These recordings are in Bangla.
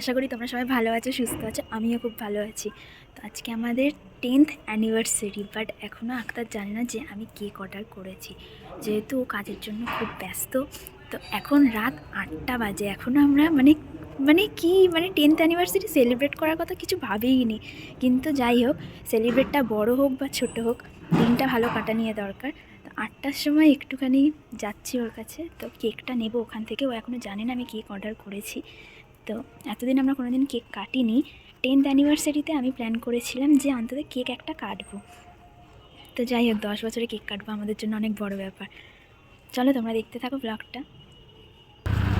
আশা করি তোমরা সবাই ভালো আছো, সুস্থ আছো। আমিও খুব ভালো আছি। তো আজকে আমাদের 10th অ্যানিভার্সারি, বাট এখনও আক্তার জানে না যে আমি কেক অর্ডার করেছি, যেহেতু ও কাজের জন্য খুব ব্যস্ত। তো এখন রাত 8টা বাজে, এখনও আমরা মানে 10th অ্যানিভার্সারি সেলিব্রেট করার কথা কিছু ভাবেইনি। কিন্তু যাই হোক, সেলিব্রেটটা বড় হোক বা ছোট হোক, দিনটা ভালো কাটা নিয়ে দরকার। তো 8টার সময় একটুখানি যাচ্ছি ওর কাছে, তো কেকটা নেব ওখান থেকে। ও এখনও জানে না আমি কেক অর্ডার করেছি। তো এতদিন আমরা কোনো দিন কেক কাটিনি। 10th অ্যানিভার্সারিতে আমি প্ল্যান করেছিলাম যে অন্তত কেক একটা কাটবো। তো যাই হোক, 10 বছরে কেক কাটবো আমাদের জন্য অনেক বড় ব্যাপার। চলো তোমরা দেখতে থাকো ব্লগটা।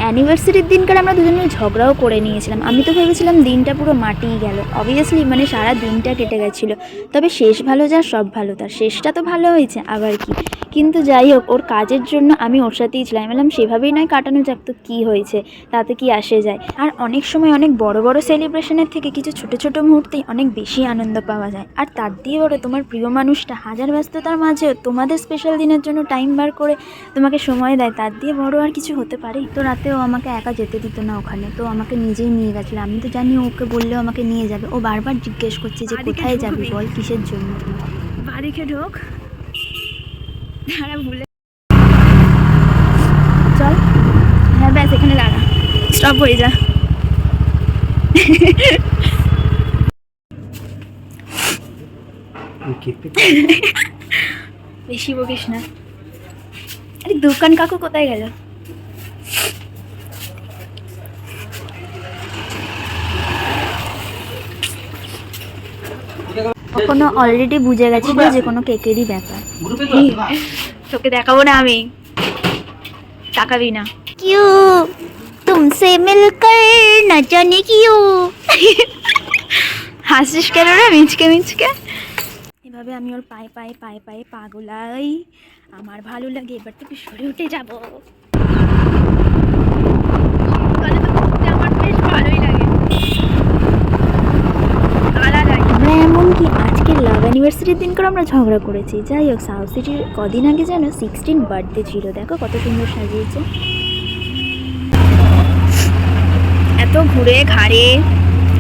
অ্যানিভার্সারির দিনকার আমরা দুজনে ঝগড়াও করে নিয়েছিলাম। আমি তো ভেবেছিলাম দিনটা পুরো মাটিই গেল, অবভিয়াসলি মানে সারা দিনটা কেটে গেছিলো। তবে শেষ ভালো যার সব ভালো তার, শেষটা তো ভালো হয়েছে আবার কি। কিন্তু যাই হোক, ওর কাজের জন্য আমি ওর সাথেই ছিলাম। বললাম সেভাবেই নয় কাটানো যাক, তো কী হয়েছে, তাতে কি আসে যায়। আর অনেক সময় অনেক বড় বড় সেলিব্রেশনের থেকে কিছু ছোট ছোট মুহূর্তেই অনেক বেশি আনন্দ পাওয়া যায়। আর তার দিয়ে বড় তোমার প্রিয় মানুষটা হাজার ব্যস্ততার মাঝেও তোমাদের স্পেশাল দিনের জন্য টাইম বার করে তোমাকে সময় দেয়, তার দিয়ে বড় আর কিছু হতে পারে। তো রাতেও আমাকে একা যেতে দিত না ওখানে, তো আমাকে নিজেই নিয়ে গেছিলো। আমি তো জানি ওকে বললেও আমাকে নিয়ে যাবে। ও বারবার জিজ্ঞেস করছে যে কোথায় যাবি বল, কিসের জন্য। বাড়িকে ঢোক, ভুলে চল। হ্যাঁ ব্যাস, এখানে দাঁড়া, স্টপ হয়ে যা। বেশি বকিস না। আরে দোকান কাকু কোথায় গেল? কোনো অলরেডি বুঝে গেছিল যে কোনো কেকেরই ব্যাপার। তোকে দেখাবো না আমি, তাকাবি না। কিউ তুমসে মিলকর না জানি কিউ। হাসিস কেন রে মিচকে মিচকে? এভাবে আমি ওর পায়ে পায়ে পায়ে পায়ে পা গোলাই, আমার ভালো লাগে। এবার থেকে সরে উঠে যাবো। আমার বেশ ভালোই লাগে। আমরা এমনকি আজকের লাভ অ্যানিভার্সারির দিন করে আমরা ঝগড়া করেছি। যাই হোক, সাউথ সিটির কদিন আগে যেন 16 বার্থডে ছিল, দেখো কত সুন্দর সাজিয়েছে। এত ঘুরে ঘাড়ে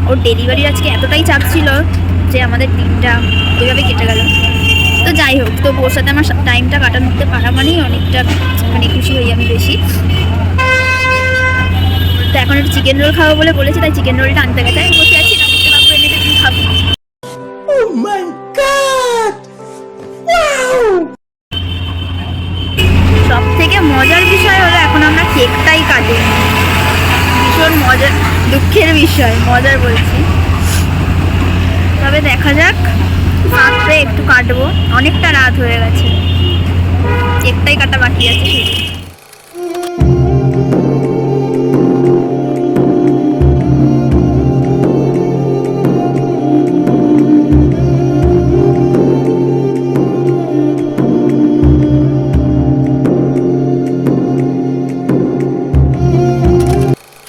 ওর ডেলিভারি আজকে এতটাই চাপ ছিল যে আমাদের দিনটা ওইভাবে কেটে গেল। তো যাই হোক, তো ওর সাথে আমার টাইমটা কাটানোতে পারা মানেই অনেকটা মানে খুশি হই আমি বেশি। তো এখন একটু চিকেন রোল খাবো বলে বলেছি, তাই চিকেন রোলটা আনতে গেছে। আমি বসে আছি, রামিতে বাবু এনে দিয়ে তুমি খাবো। সব থেকে মজার বিষয় হলো এখন আমরা কেকটাই কাটি। ভীষণ মজার, দুঃখের বিষয়, মজার বলছি। তবে দেখা যাক, রাত্রে একটু কাটবো, অনেকটা রাত হয়ে গেছে, কেকটাই কাটা বাকি আছে।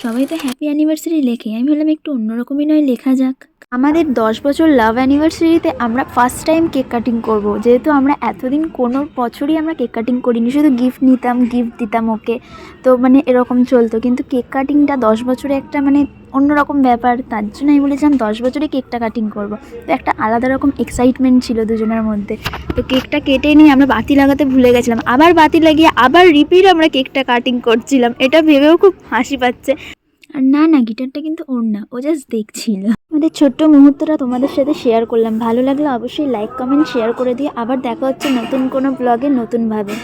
সবাই তো হ্যাপি অ্যানিভার্সারি লেখে, আমি ভাবলাম একটু অন্যরকমই নয় লেখা যাক। আমাদের 10 বছর লাভ অ্যানিভার্সারিতে আমরা ফার্স্ট টাইম কেক কাটিং করব, যেহেতু আমরা এতদিন কোনো বছরই আমরা কেক কাটিং করিনি, শুধু গিফট নিতাম, গিফট দিতাম ওকে। তো মানে এরকম চলতো, কিন্তু কেক কাটিংটা 10 বছরে একটা মানে অন্যরকম ব্যাপার। তার জন্য আমি বলেছিলাম 10 বছরে কেকটা কাটিং করব। তো একটা আলাদা রকম এক্সাইটমেন্ট ছিল দুজনের মধ্যে। তো কেকটা কেটে নিয়ে আমরা বাতি লাগাতে ভুলে গেছিলাম, আবার বাতি লাগিয়ে আবার রিপিট আমরা কেকটা কাটিং করছিলাম। এটা ভেবেও খুব হাসি পাচ্ছে। আর না, গিটারটা কিন্তু ওর না, ও জাস্ট দেখছিল। আমাদের ছোট্ট মুহূর্তটা তোমাদের সাথে শেয়ার করলাম। ভালো লাগলে অবশ্যই লাইক কমেন্ট শেয়ার করে দিয়ে আবার দেখা হচ্ছে নতুন কোনো ব্লগে নতুনভাবে।